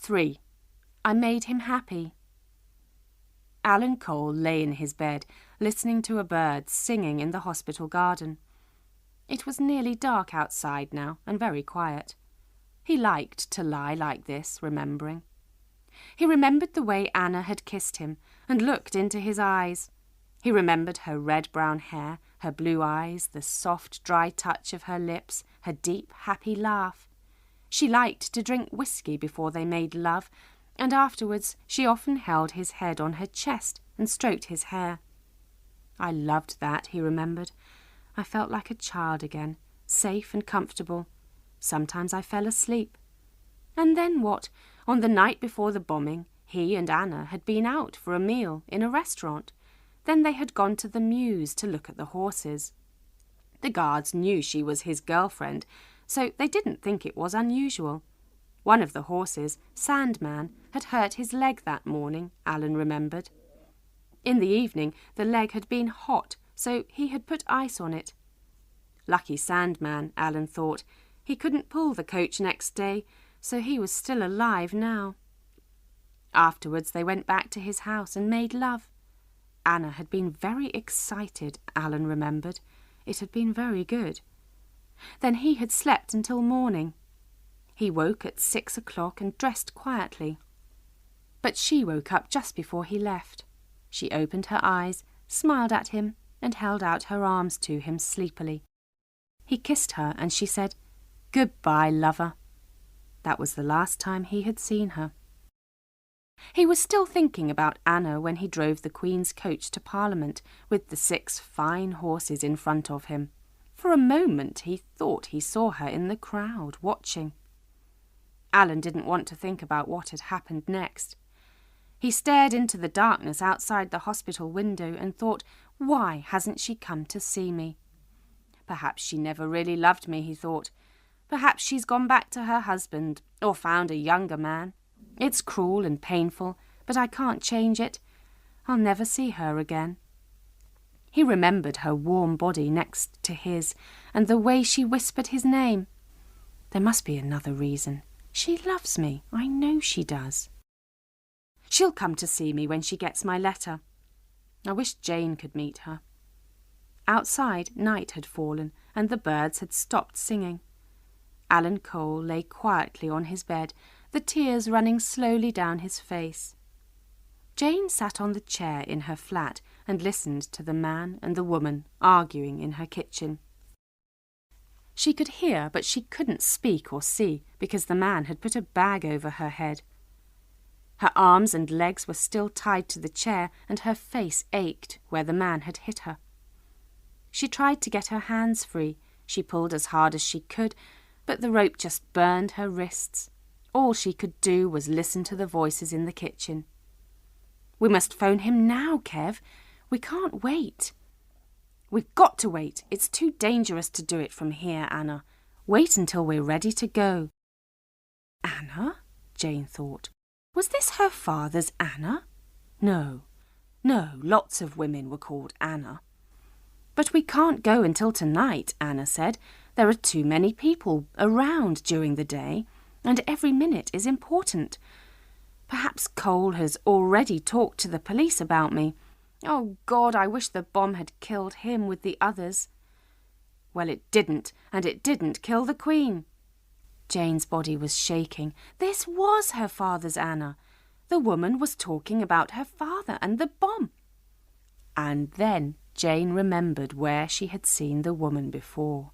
3. I made him happy. Alan Cole lay in his bed, listening to a bird singing in the hospital garden. It was nearly dark outside now and very quiet. He liked to lie like this, remembering. He remembered the way Anna had kissed him and looked into his eyes. He remembered her red-brown hair, her blue eyes, the soft, dry touch of her lips, her deep, happy laugh. She liked to drink whiskey before they made love, and afterwards she often held his head on her chest and stroked his hair. I loved that, he remembered. I felt like a child again, safe and comfortable. Sometimes I fell asleep. And then what? On the night before the bombing, he and Anna had been out for a meal in a restaurant. Then they had gone to the mews to look at the horses. The guards knew she was his girlfriend, so they didn't think it was unusual. One of the horses, Sandman, had hurt his leg that morning, Alan remembered. In the evening, the leg had been hot, so he had put ice on it. Lucky Sandman, Alan thought. He couldn't pull the coach next day, so he was still alive now. Afterwards they went back to his house and made love. Anna had been very excited, Alan remembered. It had been very good. Then he had slept until morning. He woke at 6 o'clock and dressed quietly. But she woke up just before he left. She opened her eyes, smiled at him, and held out her arms to him sleepily. He kissed her and she said, "Goodbye, lover." That was the last time he had seen her. He was still thinking about Anna when he drove the Queen's coach to Parliament with the 6 fine horses in front of him. For a moment he thought he saw her in the crowd, watching. Alan didn't want to think about what had happened next. He stared into the darkness outside the hospital window and thought, why hasn't she come to see me? Perhaps she never really loved me, he thought. Perhaps she's gone back to her husband or found a younger man. It's cruel and painful, but I can't change it. I'll never see her again. He remembered her warm body next to his and the way she whispered his name. There must be another reason. She loves me. I know she does. She'll come to see me when she gets my letter. I wish Jane could meet her. Outside, night had fallen and the birds had stopped singing. Alan Cole lay quietly on his bed, the tears running slowly down his face. Jane sat on the chair in her flat and listened to the man and the woman arguing in her kitchen. She could hear, but she couldn't speak or see because the man had put a bag over her head. Her arms and legs were still tied to the chair and her face ached where the man had hit her. She tried to get her hands free. She pulled as hard as she could, but the rope just burned her wrists. All she could do was listen to the voices in the kitchen. "We must phone him now, Kev. We can't wait." "We've got to wait. It's too dangerous to do it from here, Anna. Wait until we're ready to go." Anna? Jane thought. Was this her father's Anna? No, lots of women were called Anna. "But we can't go until tonight," Anna said. "There are too many people around during the day, and every minute is important. Perhaps Cole has already talked to the police about me. Oh, God, I wish the bomb had killed him with the others." Well, it didn't, and it didn't kill the Queen. Jane's body was shaking. This was her father's Anna. The woman was talking about her father and the bomb. And then Jane remembered where she had seen the woman before.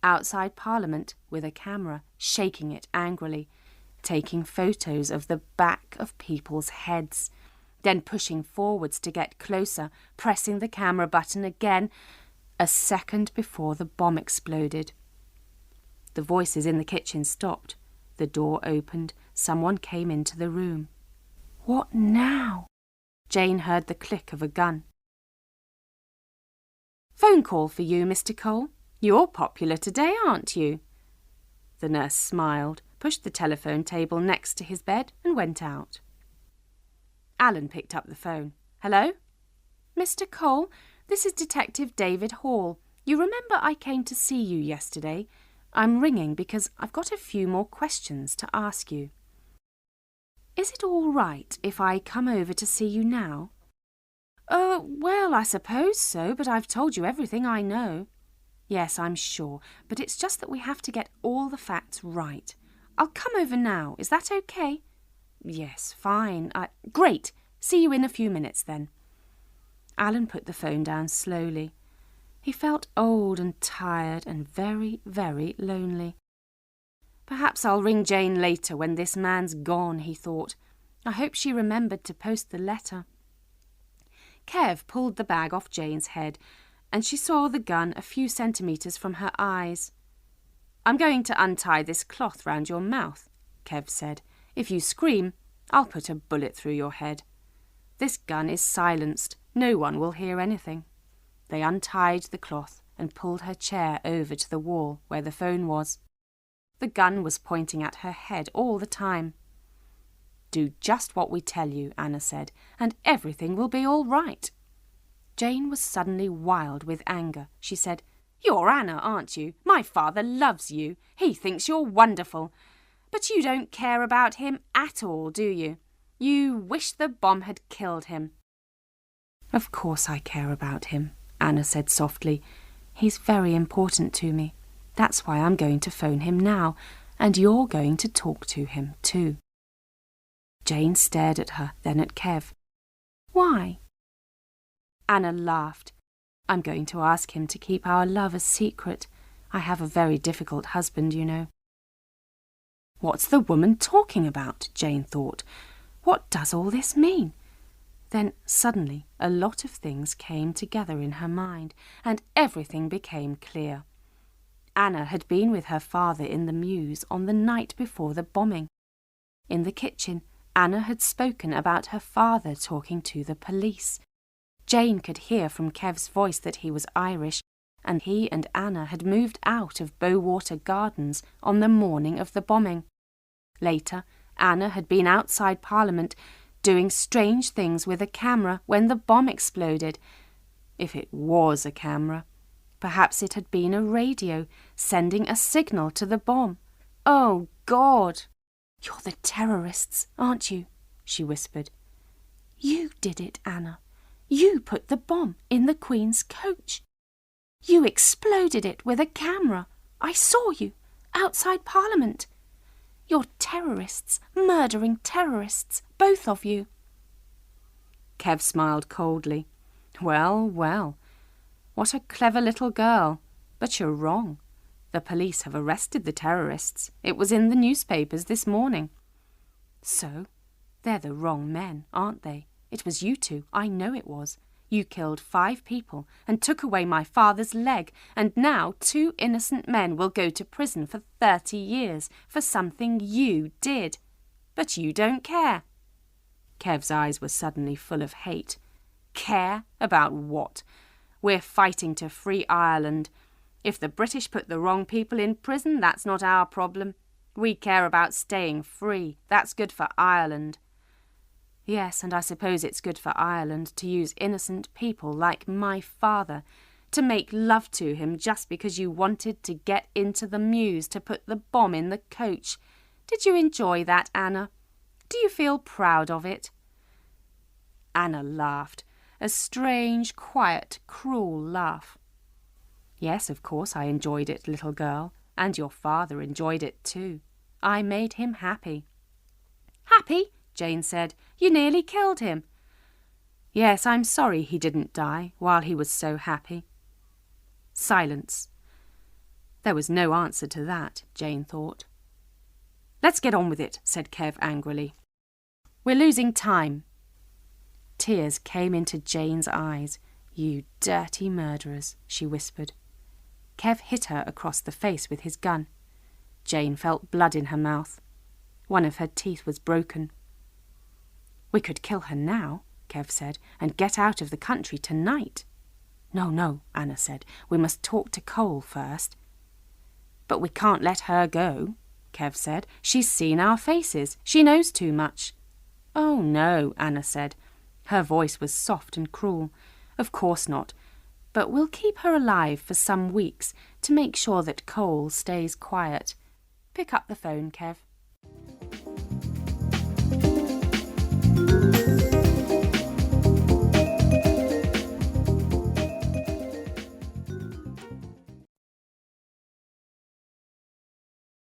Outside Parliament, with a camera, shaking it angrily, taking photos of the back of people's heads, then pushing forwards to get closer, pressing the camera button again, a second before the bomb exploded. The voices in the kitchen stopped. The door opened. Someone came into the room. What now? Jane heard the click of a gun. "Phone call for you, Mr. Cole. You're popular today, aren't you?" The nurse smiled, pushed the telephone table next to his bed and went out. Alan picked up the phone. "Hello?" "Mr. Cole, this is Detective David Hall. You remember I came to see you yesterday? I'm ringing because I've got a few more questions to ask you." Is it all right if I come over to see you now? Well, I suppose so, but I've told you everything I know. Yes, I'm sure, but it's just that we have to get all the facts right. I'll come over now. Is that okay? Yes, fine. Great. See you in a few minutes then. Alan put the phone down slowly. He felt old and tired and very, very lonely. Perhaps I'll ring Jane later when this man's gone, he thought. I hope she remembered to post the letter. Kev pulled the bag off Jane's head, and she saw the gun a few centimetres from her eyes. I'm going to untie this cloth round your mouth, Kev said. If you scream, I'll put a bullet through your head. This gun is silenced. No one will hear anything. They untied the cloth and pulled her chair over to the wall where the phone was. The gun was pointing at her head all the time. Do just what we tell you, Anna said, and everything will be all right. Jane was suddenly wild with anger. She said, You're Anna, aren't you? My father loves you. He thinks you're wonderful. But you don't care about him at all, do you? You wish the bomb had killed him. Of course I care about him, Anna said softly. He's very important to me. That's why I'm going to phone him now, and you're going to talk to him too. Jane stared at her, then at Kev. Why? Anna laughed. I'm going to ask him to keep our love a secret. I have a very difficult husband, you know. What's the woman talking about? Jane thought. What does all this mean? Then suddenly a lot of things came together in her mind, and everything became clear. Anna had been with her father in the mews on the night before the bombing. In the kitchen, Anna had spoken about her father talking to the police. Jane could hear from Kev's voice that he was Irish, and he and Anna had moved out of Bowater Gardens on the morning of the bombing. Later, Anna had been outside Parliament doing strange things with a camera when the bomb exploded. If it was a camera, perhaps it had been a radio sending a signal to the bomb. Oh, God! You're the terrorists, aren't you? She whispered. You did it, Anna. You put the bomb in the Queen's coach. You exploded it with a camera. I saw you, outside Parliament. You're terrorists, murdering terrorists, both of you. Kev smiled coldly. Well, well. What a clever little girl. But you're wrong. The police have arrested the terrorists. It was in the newspapers this morning. So, they're the wrong men, aren't they? It was you two. I know it was. You killed 5 people and took away my father's leg, and now 2 innocent men will go to prison for 30 years for something you did. But you don't care. Kev's eyes were suddenly full of hate. Care? About what? We're fighting to free Ireland. If the British put the wrong people in prison, that's not our problem. We care about staying free. That's good for Ireland. Yes, and I suppose it's good for Ireland to use innocent people like my father to make love to him just because you wanted to get into the mews to put the bomb in the coach. Did you enjoy that, Anna? Do you feel proud of it? Anna laughed, a strange, quiet, cruel laugh. Yes, of course I enjoyed it, little girl, and your father enjoyed it too. I made him happy. Happy? Jane said. You nearly killed him. Yes, I'm sorry he didn't die while he was so happy. Silence. There was no answer to that, Jane thought. Let's get on with it, said Kev angrily. We're losing time. Tears came into Jane's eyes. You dirty murderers, she whispered. Kev hit her across the face with his gun. Jane felt blood in her mouth. One of her teeth was broken. We could kill her now, Kev said, and get out of the country tonight. No, no, Anna said. We must talk to Cole first. But we can't let her go, Kev said. She's seen our faces. She knows too much. Oh, no, Anna said. Her voice was soft and cruel. Of course not. But we'll keep her alive for some weeks to make sure that Cole stays quiet. Pick up the phone, Kev.